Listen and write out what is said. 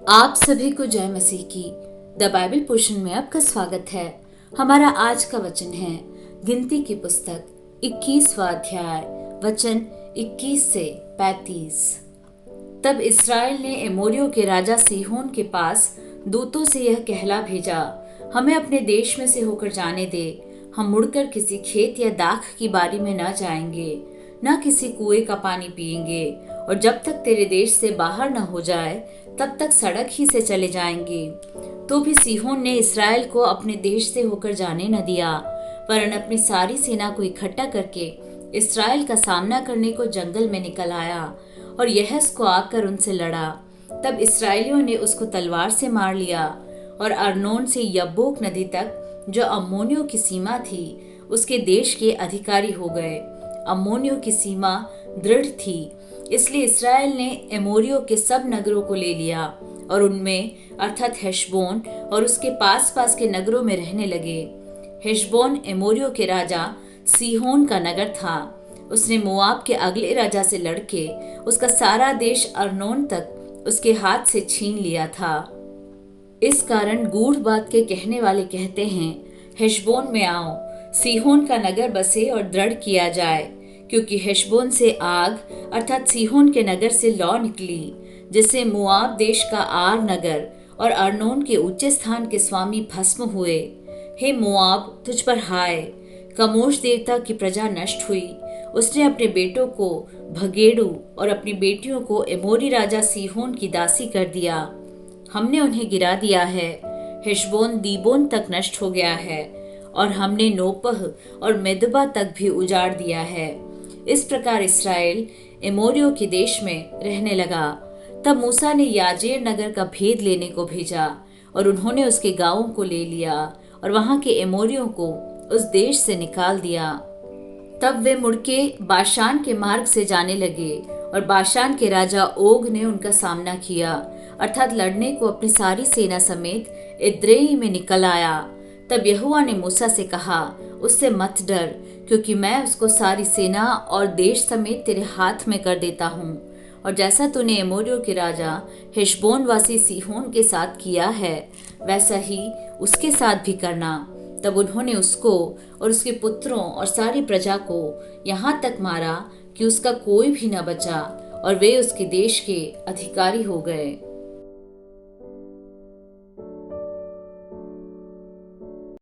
आप सभी को जय मसीह की द बाइबल पोर्शन में आपका स्वागत है। हमारा आज का वचन है गिनती की पुस्तक 21वां अध्याय वचन 21 से 35। तब इस्राएल ने एमोरियों के राजा सीहोन के पास दूतों से यह कहला भेजा, हमें अपने देश में से होकर जाने दे। हम मुड़कर किसी खेत या दाख की बारी में न जाएंगे, न किसी कुएं का पानी पिएंगे, और जब तक तेरे देश से बाहर न हो जाए तब तक सड़क ही से चले जाएंगे। तो भी सीहोन ने इस्राएल को अपने देश से होकर जाने न दिया, वरन अपनी सारी सेना को इकट्ठा करके इस्राएल का सामना करने को जंगल में निकल आया और यहस को आकर उनसे लड़ा। तब इस्राएलियों ने उसको तलवार से मार लिया और अर्नोन से यब्बोक नदी तक, जो अम्मोनियों की सीमा थी, उसके देश के अधिकारी हो गए। अम्मोनियों की सीमा दृढ़ थी, इसलिए इस्राएल ने एमोरियों के सब नगरों को ले लिया और उनमें अर्थात हेशबोन और उसके पास पास के नगरों में रहने लगे। हेशबोन एमोरियों के राजा सीहोन का नगर था। उसने मोआब के अगले राजा से लड़के उसका सारा देश अर्नोन तक उसके हाथ से छीन लिया था। इस कारण गूढ़ बात के कहने वाले कहते हैं, हेशबोन में आओ, सीहोन का नगर बसे और दृढ़ किया जाए, क्योंकि हेशबोन से आग अर्थात सीहोन के नगर से लौ निकली, जिससे मोआब देश का आर नगर और अर्नोन के ऊंचे स्थान के स्वामी भस्म हुए। हे मोआब, तुझ पर हाय! कमोश देवता की प्रजा नष्ट हुई। उसने अपने बेटों को भगेड़ू और अपनी बेटियों को एमोरी राजा सीहोन की दासी कर दिया। हमने उन्हें गिरा दिया है। हेशबोन दीबोन तक नष्ट हो गया है और हमने नोपह और मेदबा तक भी उजाड़ दिया है। इस प्रकार इस्राएल एमोरियों के देश में रहने लगा। तब मूसा ने याजेर नगर का भेद लेने को भेजा और उन्होंने उसके गांवों को ले लिया और वहां के एमोरियों को उस देश से निकाल दिया। तब वे मुड़के बाशान के मार्ग से जाने लगे और बाशान के राजा ओग ने उनका सामना किया, अर्थात लड़ने को अपनी सारी सेना समेत एद्रेई में निकल आया। तब यहोवा ने मूसा से कहा, उससे मत डर, क्योंकि मैं उसको सारी सेना और देश समेत तेरे हाथ में कर देता हूँ। और जैसा तूने एमोरियों के राजा हेशबोन वासी सीहोन के साथ किया है, वैसा ही उसके साथ भी करना। तब उन्होंने उसको और उसके पुत्रों और सारी प्रजा को यहाँ तक मारा कि उसका कोई भी न बचा, और वे उसके देश के अधिकारी हो गए।